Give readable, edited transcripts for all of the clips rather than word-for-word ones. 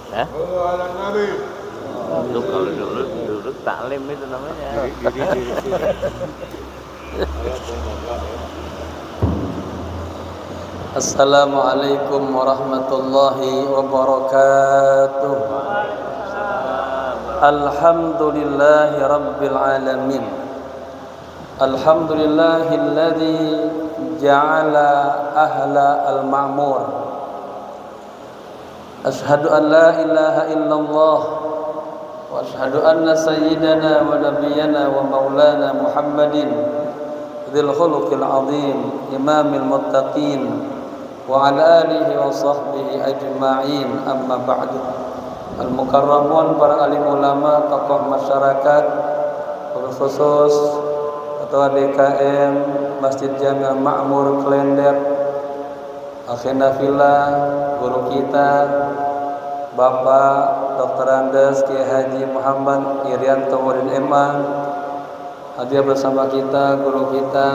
Hah? Duduk, kalau duduk taklim itu namanya. Assalamualaikum warahmatullahi wabarakatuh. Alhamdulillahi rabbil alamin. Alhamdulillahilladzi ja'ala ahla al-ma'mur. Ashhadu an la ilaha illallah wa ashhadu anna sayyidana wa nabiyyana wa maulana Muhammadin dzil khuluqil azim imamil muttaqin wa ala alihi wa sahbihi ajma'in, amma ba'du. Al-mukarramun, para alim ulama, tokoh masyarakat, khusus Ketua DKM Masjid Jami' Ma'mur Klender, akhina fillah, guru kita Bapak Dr. Andes Kiai Haji Muhammad Irianto Murin MA, hadir bersama kita guru kita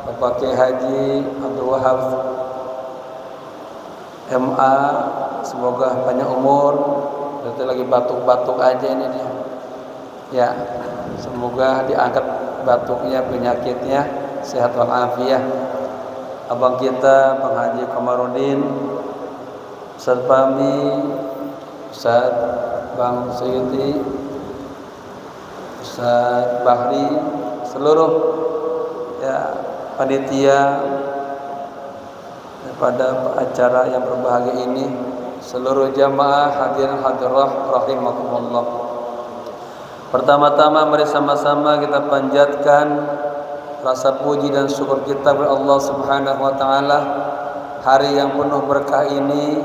Bapak Kiai Haji Abdul Wahab MA, semoga panjang umur. Berarti lagi batuk-batuk aja ini dia. Ya, semoga diangkat batuknya, penyakitnya, sehat walafiat. Abang kita Bang Haji Komarudin, Ustaz Pami, Ustaz Bang Suyuti, Ustaz Bahri, seluruh ya panitia pada acara yang berbahagia ini, seluruh jamaah hadirin hadirat rahimakumullah. Pertama-tama mari sama-sama kita panjatkan rasa puji dan syukur kita kepada Allah Subhanahu wa taala. Hari yang penuh berkah ini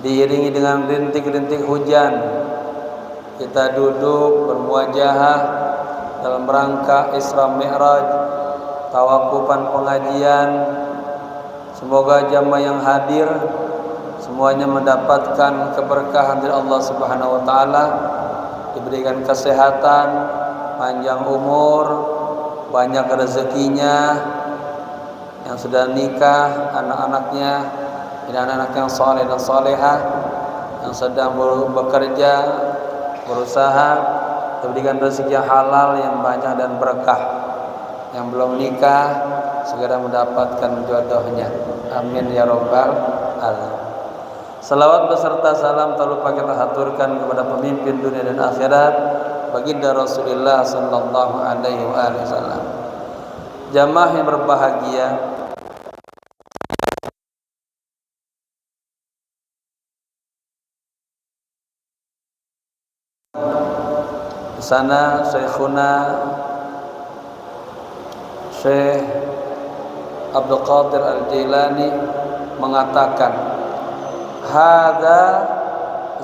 diiringi dengan rintik-rintik hujan. Kita duduk bermuajahah dalam rangka Isra Mi'raj, tawakufan pengajian. Semoga jamaah yang hadir semuanya mendapatkan keberkahan dari Allah Subhanahu wa taala, diberikan kesehatan, panjang umur, banyak rezekinya, yang sudah nikah, anak-anaknya, anak-anak yang saleh dan salehah, yang sedang bekerja, berusaha, diberikan rezeki yang halal, yang banyak dan berkah. Yang belum nikah segera mendapatkan jodohnya. Amin ya rabbal alamin. Salawat beserta salam tak lupa kita haturkan kepada pemimpin dunia dan akhirat, baginda Rasulullah sallallahu alaihi wasallam. Jamaah yang berbahagia, di sana Syekhuna Syekh Abdul Qadir Al-Jailani mengatakan, hadza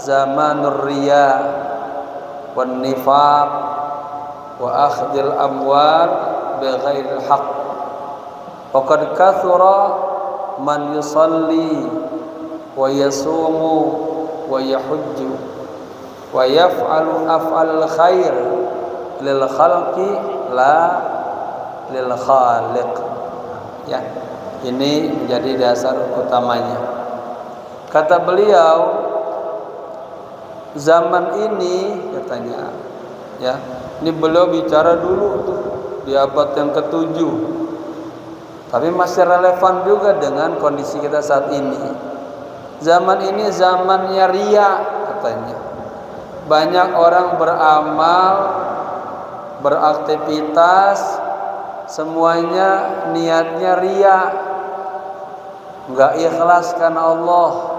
zamanur riya wan nifaq wa akhdil amwal bighairil haqq. Faqad kathura man yusalli wa yasumu wa yahujju wa yaf'alu af'al khair lil khalqi la lil khaliq. Ya, ini menjadi dasar utamanya. Kata beliau, zaman ini katanya, ya, ini beliau bicara dulu tuh di abad yang ke-7, tapi masih relevan juga dengan kondisi kita saat ini. Zaman ini zamannya riya katanya. Banyak orang beramal, beraktivitas, semuanya niatnya riya, enggak ikhlas karena Allah.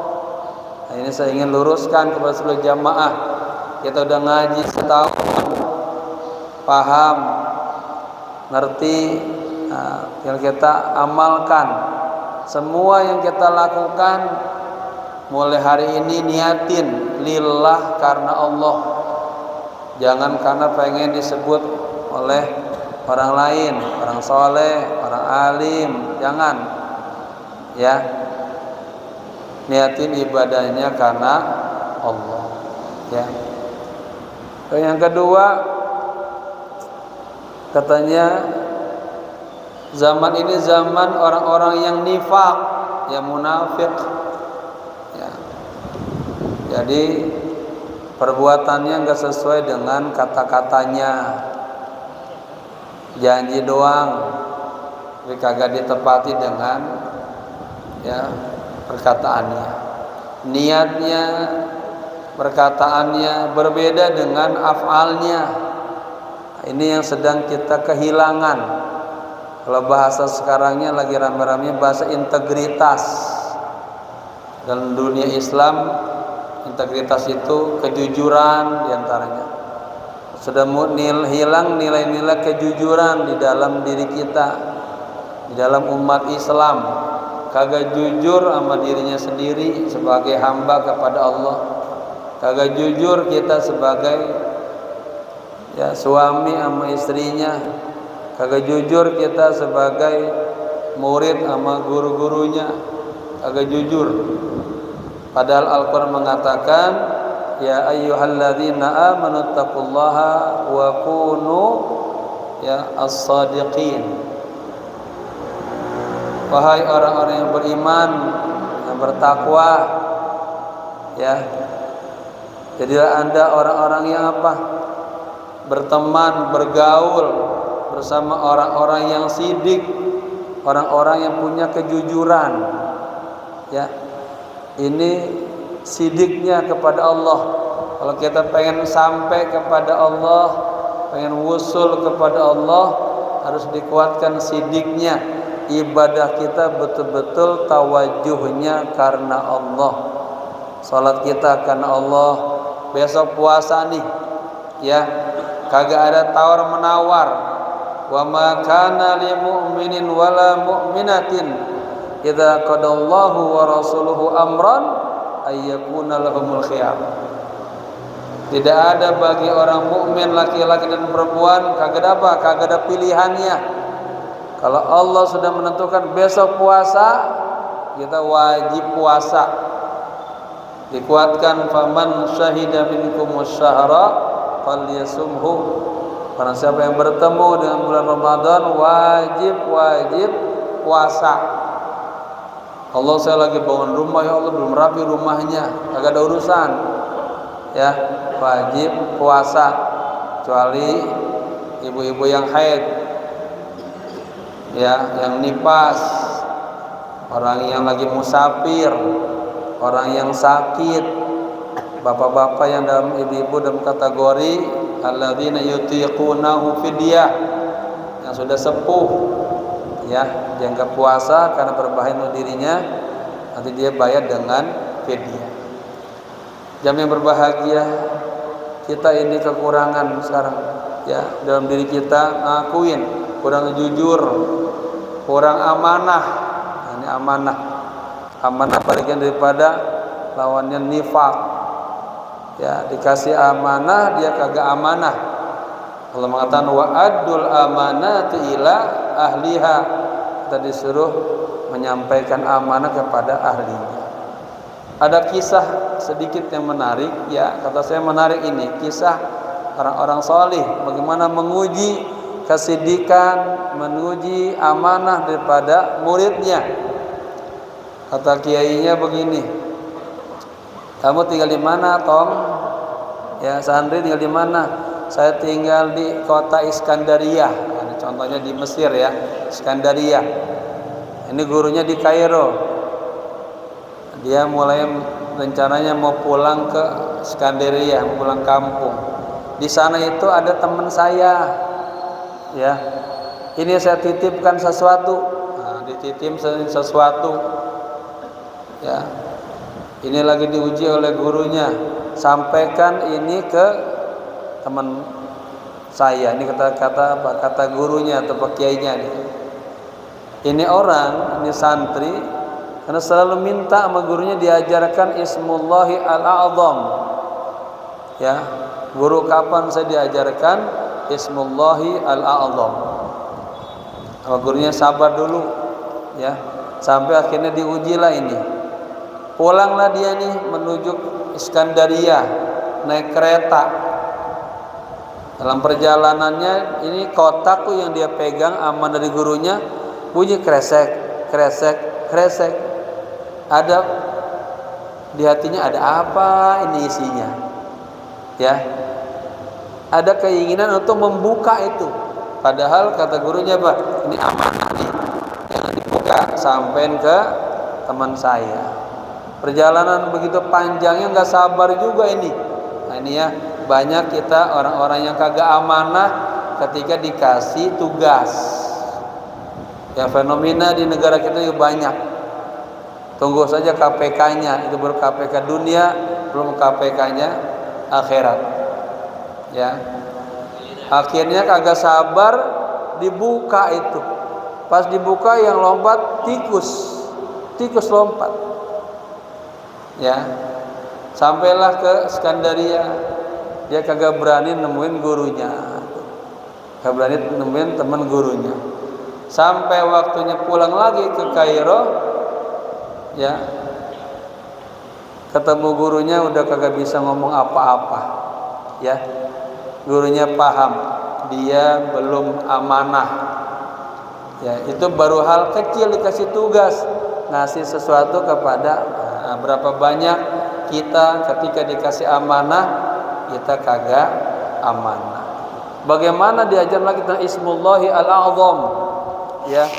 Nah, ini saya ingin luruskan kepada seluruh jamaah. Kita udah ngaji setahun, paham, ngerti, yang kita amalkan. Semua yang kita lakukan mulai hari ini niatin lillah, karena Allah. Jangan karena pengen disebut oleh orang lain, orang soleh, orang alim, jangan. Ya, niatin ibadahnya karena Allah. Ya. Dan yang kedua, katanya zaman ini zaman orang-orang yang nifaq, yang munafik. Ya. Jadi perbuatannya enggak sesuai dengan kata-katanya, janji doang tapi kagak ditepati dengan ya perkataannya. Niatnya, perkataannya berbeda dengan af'alnya. Ini yang sedang kita kehilangan. Kalau bahasa sekarangnya lagi rame-rame bahasa integritas. Dalam dunia Islam, integritas itu kejujuran diantaranya. Sudah hilang nilai-nilai kejujuran di dalam diri kita, di dalam umat Islam. Kagak jujur sama dirinya sendiri sebagai hamba kepada Allah. Kagak jujur kita sebagai ya suami sama istrinya. Kagak jujur kita sebagai murid sama guru-gurunya. Kagak jujur. Padahal Al-Quran mengatakan, ya ayyuhalladzina amanu taqullaha wa kunu ya as-sadiqin. Wahai orang-orang yang beriman, yang bertakwa, ya, jadilah anda orang-orang yang apa? Berteman, bergaul bersama orang-orang yang sidik, orang-orang yang punya kejujuran. Ya, ini sidiknya kepada Allah. Kalau kita pengen sampai kepada Allah, pengen wusul kepada Allah, harus dikuatkan sidiknya. Ibadah kita betul-betul tawajuhnya karena Allah. Salat kita karena Allah. Besok puasa nih, ya, kagak ada tawar menawar. Wa ma kana lil mu'minin wala mu'minatin idza qadallahu wa rasuluhu amran ayyakuna lahumul khiyar. Tidak ada bagi orang mukmin laki-laki dan perempuan kagak ada pilihannya. Kalau Allah sudah menentukan besok puasa, kita wajib puasa. Dikuatkan faman syahida minkumus syahra falyasumhu. Karena siapa yang bertemu dengan bulan Ramadan wajib puasa. Allah, saya lagi bangun rumah, ya Allah belum rapi rumahnya, agak ada urusan, ya wajib puasa, kecuali ibu-ibu yang haid, ya, yang nifas, orang yang lagi musafir, orang yang sakit, bapak-bapak yang dalam ibu-ibu dalam kategori alladzina yutiqunahu fidyah, yang sudah sepuh, ya, dia enggak puasa karena berbahaya untuk dirinya, nanti dia bayar dengan fidyah. Jam yang berbahagia, kita ini kekurangan sekarang, ya, dalam diri kita ngakuin kurang jujur, kurang amanah. Nah, ini amanah bagian daripada lawannya nifaq, ya, dikasih amanah dia kagak amanah. Allah mengatakan wa addul amanati ila ahliha, kita disuruh menyampaikan amanah kepada ahlinya. Ada kisah sedikit yang menarik, ya, kata saya menarik ini, kisah orang-orang salih bagaimana menguji kesidikan, menguji amanah daripada muridnya. Kata kiainya begini, kamu tinggal di mana, Tom? Ya, santri tinggal di mana? Saya tinggal di kota Iskandariyah. Ini contohnya di Mesir, ya, Iskandariyah. Ini gurunya di Kairo. Dia mulai rencananya mau pulang ke Iskandariyah, mau pulang kampung. Di sana itu ada teman saya, ya. Ini saya titipkan sesuatu. Nah, dititip sesuatu, ya. Ini lagi diuji oleh gurunya. Sampaikan ini ke teman saya. Ini kata-kata apa? Kata gurunya atau pak kiainya. Ini orang, ini santri, karena selalu minta sama gurunya diajarkan Ismullahi al-A'zam. Ya, guru kapan saya diajarkan Ismullahi al-A'zam? Sama gurunya sabar dulu, ya, sampai akhirnya diujilah ini. Pulanglah dia nih menuju Iskandariyah naik kereta. Dalam perjalanannya ini kotakku yang dia pegang aman dari gurunya bunyi kresek, kresek, kresek. Ada di hatinya ada apa ini isinya, ya, ada keinginan untuk membuka itu, padahal kata gurunya Pak, ini amanah nih, jangan dibuka sampein ke teman saya. Perjalanan begitu panjangnya nggak sabar juga ini. Nah ini ya, banyak kita orang-orang yang kagak amanah ketika dikasih tugas. Ya, fenomena di negara kita juga banyak. Tunggu saja KPK-nya, itu baru KPK dunia, belum KPK-nya akhirat. Ya. Akhirnya kagak sabar dibuka itu. Pas dibuka yang lompat tikus lompat. Ya. Sampailah ke Skandaria, dia kagak berani nemuin gurunya. Kagak berani nemuin teman gurunya. Sampai waktunya pulang lagi ke Kairo, ya, ketemu gurunya udah kagak bisa ngomong apa-apa, ya, gurunya paham dia belum amanah, ya, itu baru hal kecil dikasih tugas, ngasih sesuatu kepada, nah, berapa banyak kita ketika dikasih amanah kita kagak amanah. Bagaimana diajar lagi tentang Ismullahi Al-A'zam, ya,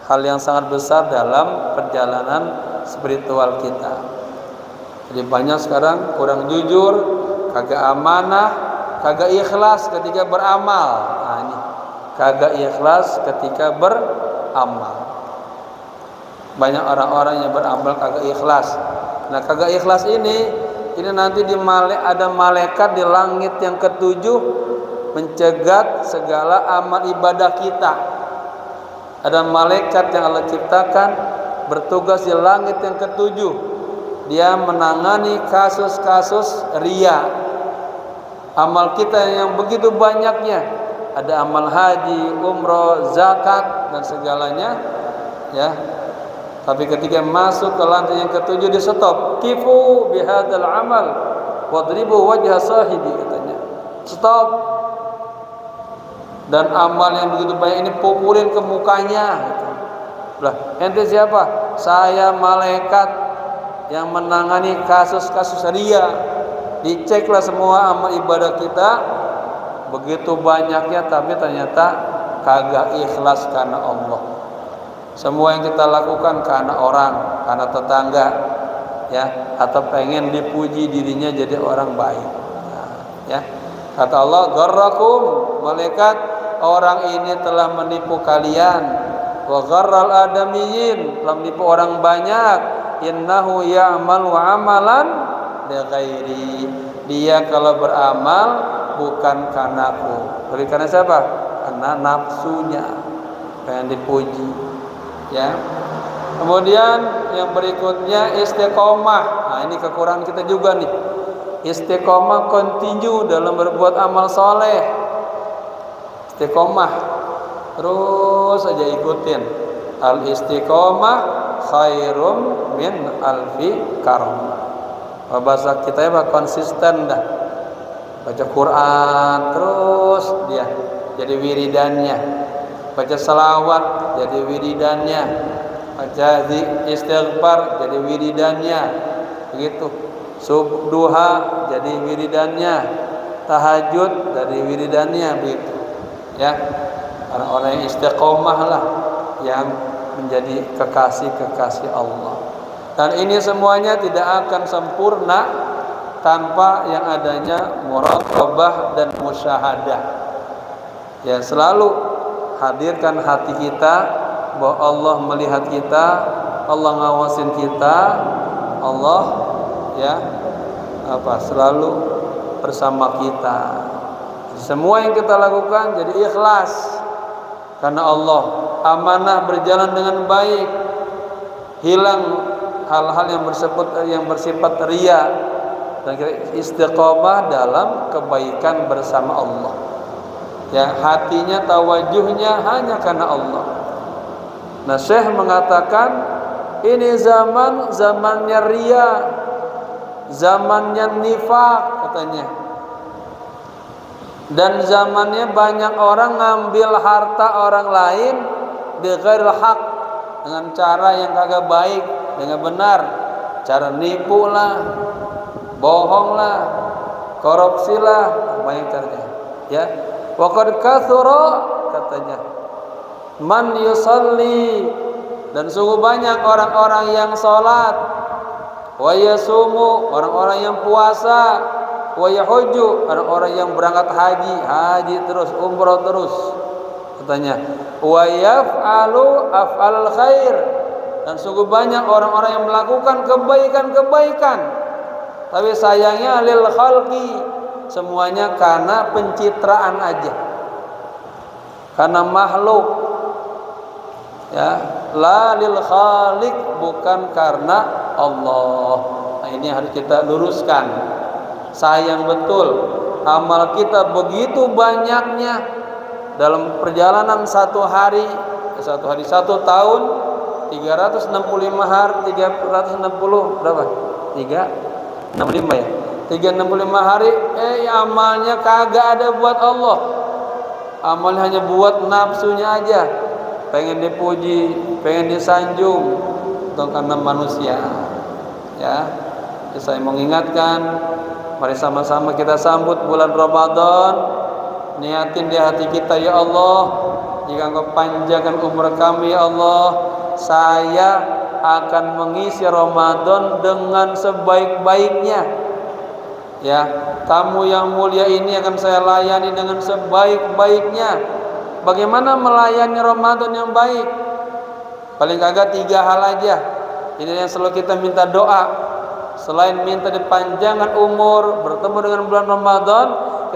hal yang sangat besar dalam perjalanan spiritual kita. Jadi banyak sekarang kurang jujur, kagak amanah, kagak ikhlas ketika beramal. Nah ini, kagak ikhlas ketika beramal. Banyak orang-orang yang beramal kagak ikhlas. Nah kagak ikhlas ini nanti ada malaikat di langit yang ketujuh mencegat segala amal ibadah kita. Ada malaikat yang Allah ciptakan bertugas di langit yang ketujuh. Dia menangani kasus-kasus riya. Amal kita yang begitu banyaknya, ada amal haji, umroh, zakat dan segalanya, ya. Tapi ketika masuk ke lantai yang ketujuh di stop. Kifu bihadzal amal wadribu wajha sahibi, katanya. Stop. Dan amal yang begitu banyak ini pukulin ke mukanya, gitu. Lah, ente siapa? Saya malaikat yang menangani kasus-kasus riya. Diceklah semua amal ibadah kita, begitu banyaknya, tapi ternyata kagak ikhlas karena Allah. Semua yang kita lakukan karena orang, karena tetangga, ya, atau pengen dipuji dirinya jadi orang baik. Nah, ya, kata Allah, "Gharrakum," malaikat, orang ini telah menipu kalian. Wa gharral adamiyyin, telah menipu orang banyak. Innahu ya'malu amalan li ghairi. Dia kalau beramal bukan karenaku. Karena siapa? Karena nafsunya pengen dipuji. Ya. Kemudian yang berikutnya istiqomah. Nah, ini kekurangan kita juga nih. Istiqomah continue dalam berbuat amal soleh. Istiqomah terus aja ikutin. Al istiqomah khairum min alfi karam. Bahasa kita ya konsisten dah. Baca Quran terus dia jadi wiridannya. Baca salawat jadi wiridannya. Baca istighfar jadi wiridannya. Begitu. Duha jadi wiridannya. Tahajud dari wiridannya, begitu. Ya, orang-orang yang istiqomah lah yang menjadi kekasih-kekasih Allah. Dan ini semuanya tidak akan sempurna tanpa yang adanya muraqabah dan musyahadah. Ya, selalu hadirkan hati kita bahwa Allah melihat kita, Allah ngawasin kita, Allah ya selalu bersama kita. Semua yang kita lakukan jadi ikhlas karena Allah. Amanah berjalan dengan baik, hilang hal-hal yang bersifat riya, dan istiqomah dalam kebaikan bersama Allah. Ya, hatinya tawajuhnya hanya karena Allah. Nah, Syekh mengatakan ini zamannya riya, zamannya nifaq katanya. Dan zamannya banyak orang ngambil harta orang lain bighairil haq, dengan cara yang kagak baik, dengan benar. cara nipu lah, bohong lah, korupsi lah, banyak caranya. Ya, wa qad katsura katanya man yusalli, dan sungguh banyak orang-orang yang salat, wa yasumu, orang-orang yang puasa, wa yahujju, orang-orang yang berangkat haji terus, umrah terus katanya, wa yaf'alu af'alal khair, dan sungguh banyak orang-orang yang melakukan kebaikan-kebaikan, tapi sayangnya lil khalqi, semuanya karena pencitraan aja, karena makhluk, ya, la lil khaliq, bukan karena Allah. Nah, ini harus kita luruskan. Sayang betul amal kita begitu banyaknya dalam perjalanan satu hari, satu tahun, 365 hari, 360 berapa? 365 ya. 365 hari amalnya kagak ada buat Allah. Amalnya hanya buat nafsunya aja. Pengen dipuji, pengen disanjung, atau karena manusia. Ya. Saya mengingatkan, mari sama-sama kita sambut bulan Ramadan. Niatin di hati kita, ya Allah, jika Engkau panjangkan umur kami, ya Allah, saya akan mengisi Ramadan dengan sebaik-baiknya. Ya, tamu yang mulia ini akan saya layani dengan sebaik-baiknya. Bagaimana melayani Ramadan yang baik? Paling kagak 3 hal aja. Ini yang selalu kita minta doa. Selain minta dipanjangkan umur, bertemu dengan bulan Ramadan,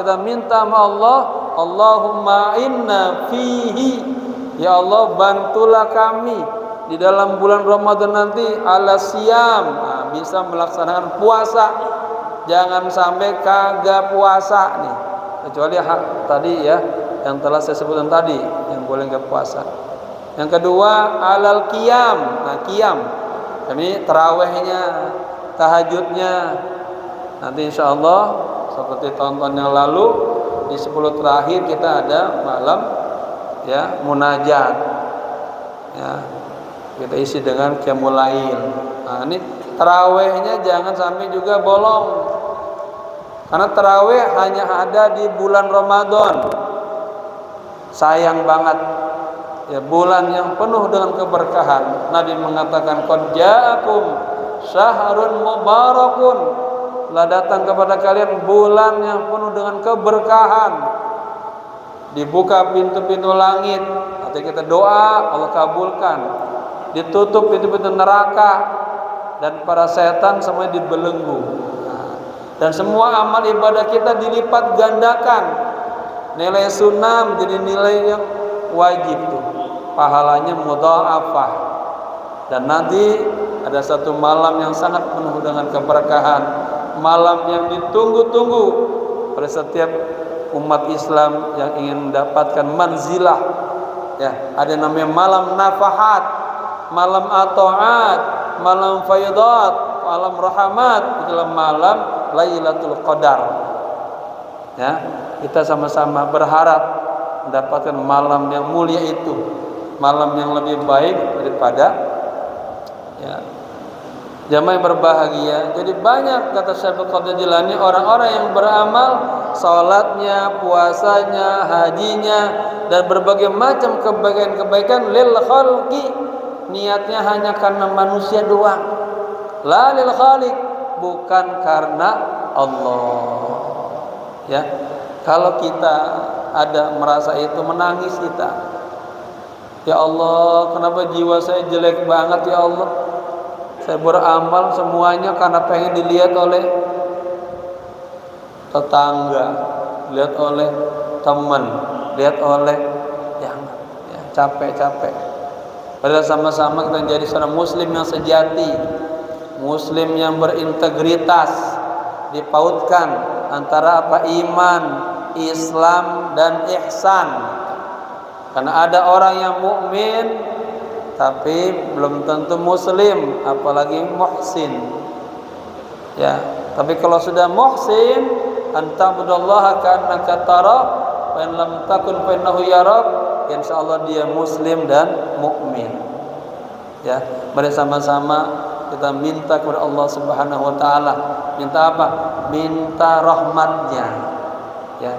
kita minta sama Allah, Allahumma inna fihi, ya Allah, bantulah kami di dalam bulan Ramadan nanti ala siyam, bisa melaksanakan puasa. Jangan sampai kagak puasa nih, kecuali tadi ya yang telah saya sebutkan tadi, yang boleh nggak puasa. Yang kedua alal qiyam. Nah, qiyam ini tarawihnya, tahajudnya. Nanti insya Allah seperti tahun-tahun yang lalu di 10 terakhir kita ada malam ya munajat, ya kita isi dengan qiyamul lail. Nah, ini tarawihnya jangan sampai juga bolong, karena tarawih hanya ada di bulan Ramadan. Sayang banget ya, bulan yang penuh dengan keberkahan. Nabi mengatakan qad ja'akum syahrun mubarakun, telah datang kepada kalian bulan yang penuh dengan keberkahan. Dibuka pintu-pintu langit, nanti kita doa Allah kabulkan. Ditutup pintu-pintu neraka, dan para setan semuanya dibelenggu. Dan semua amal ibadah kita dilipat gandakan. Nilai sunnah menjadi nilai yang wajib tuh, pahalanya mudha'afah. Dan nanti ada satu malam yang sangat penuh dengan keberkahan, malam yang ditunggu-tunggu oleh setiap umat Islam yang ingin mendapatkan manzilah. Ya, ada namanya malam nafahat, malam ataat, malam faidat, malam rahmat, itulah malam Lailatul Qadar. Ya, kita sama-sama berharap mendapatkan malam yang mulia itu, malam yang lebih baik daripada ya jamaah yang berbahagia. Jadi banyak, kata Syekh Qadir Jilani, orang-orang yang beramal, salatnya, puasanya, hajinya, dan berbagai macam kebaikan-kebaikan lil khalqi, niatnya hanya karena manusia doang, la lil khaliq, bukan karena Allah. Ya, kalau kita ada merasa itu, menangis kita, ya Allah, kenapa jiwa saya jelek banget ya Allah. Saya beramal semuanya karena pengen dilihat oleh tetangga, dilihat oleh teman, lihat oleh yang ya, capek-capek. Padahal sama-sama kita menjadi seorang muslim yang sejati, muslim yang berintegritas. Dipautkan antara apa? Iman, Islam, dan ihsan. Karena ada orang yang mukmin tapi belum tentu muslim, apalagi muhsin. Ya, tapi kalau sudah muhsin, anta'budallaha ka'annaka tara wa in lam takun fa innahu yarak, insyaallah dia muslim dan mukmin. Ya, mari sama-sama kita minta kepada Allah Subhanahu wa taala. Minta apa? Minta rahmatnya. Ya.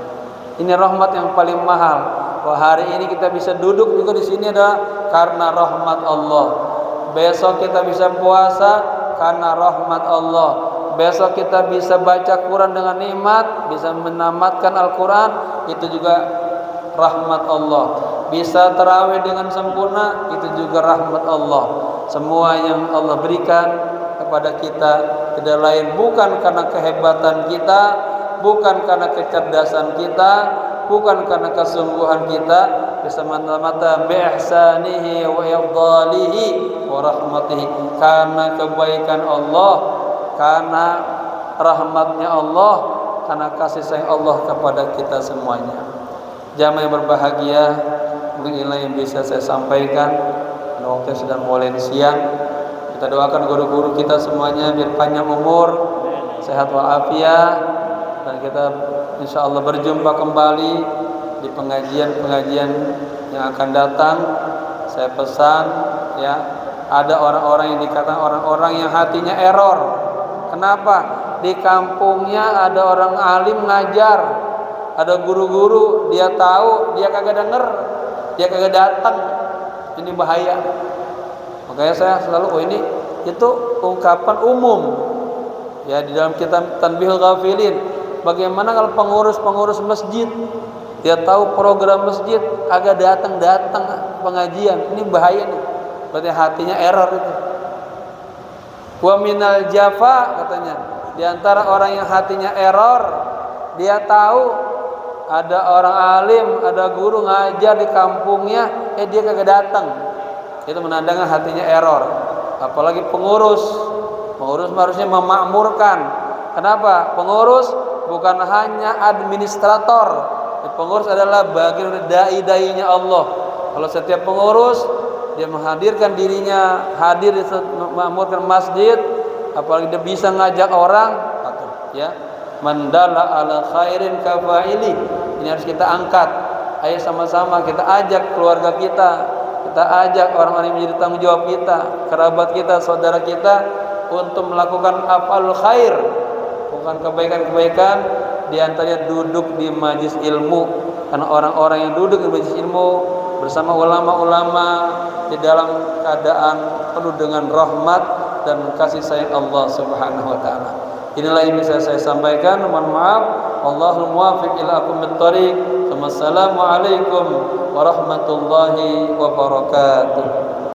Ini rahmat yang paling mahal. Wah, hari ini kita bisa duduk juga di sini adalah karena rahmat Allah. Besok kita bisa puasa karena rahmat Allah. Besok kita bisa baca Quran dengan nikmat, bisa menamatkan Al-Quran, itu juga rahmat Allah. Bisa tarawih dengan sempurna, itu juga rahmat Allah. Semua yang Allah berikan kepada kita tidak lain bukan karena kehebatan kita, bukan karena kecerdasan kita, bukan karena kesungguhan kita, semata-mata bi'ihsanihi wa ifdalihi wa rahmatihi, karena kebaikan Allah, karena rahmatnya Allah, karena kasih sayang Allah kepada kita semuanya. Jamaah yang berbahagia, mungkin inilah yang bisa saya sampaikan. Waktu sudah mulai siang. Kita doakan guru-guru kita semuanya biar panjang umur, sehat walafiat, dan kita insya Allah berjumpa kembali di pengajian-pengajian yang akan datang. Saya pesan, ya, ada orang-orang yang dikatakan orang-orang yang hatinya error. Kenapa? Di kampungnya ada orang alim ngajar, ada guru-guru, dia tahu, dia kagak denger, dia kagak datang. Ini bahaya. Makanya saya selalu, ini itu ungkapan umum. Ya, di dalam kitab Tanbihul Ghafilin. Bagaimana kalau pengurus masjid, dia tahu program masjid, agak datang pengajian, ini bahaya nih. Berarti hatinya error itu. Wa minal jafa, katanya, di antara orang yang hatinya error, dia tahu ada orang alim, ada guru ngajar di kampungnya, dia kagak datang. Itu menandakan hatinya error. Apalagi pengurus harusnya memakmurkan. Kenapa? Pengurus bukan hanya administrator. Pengurus adalah bagian dari dai-dainya Allah. Kalau setiap pengurus dia menghadirkan dirinya, hadir di memakmurkan masjid, apalagi dia bisa ngajak orang, ya, mandala ala khairin kafaili. Ini harus kita angkat. Ayo sama-sama kita ajak keluarga kita ajak orang-orang yang menjadi tanggung jawab kita, kerabat kita, saudara kita, untuk melakukan af'al khair, bukan kebaikan-kebaikan. Di antaranya duduk di majlis ilmu, karena orang-orang yang duduk di majlis ilmu bersama ulama-ulama di dalam keadaan penuh dengan rahmat dan kasih sayang Allah Subhanahu wa taala. Inilah yang bisa saya sampaikan. Mohon maaf. Allahul muwaffiq ila aqwamit thoriq. Wassalamualaikum warahmatullahi wabarakatuh.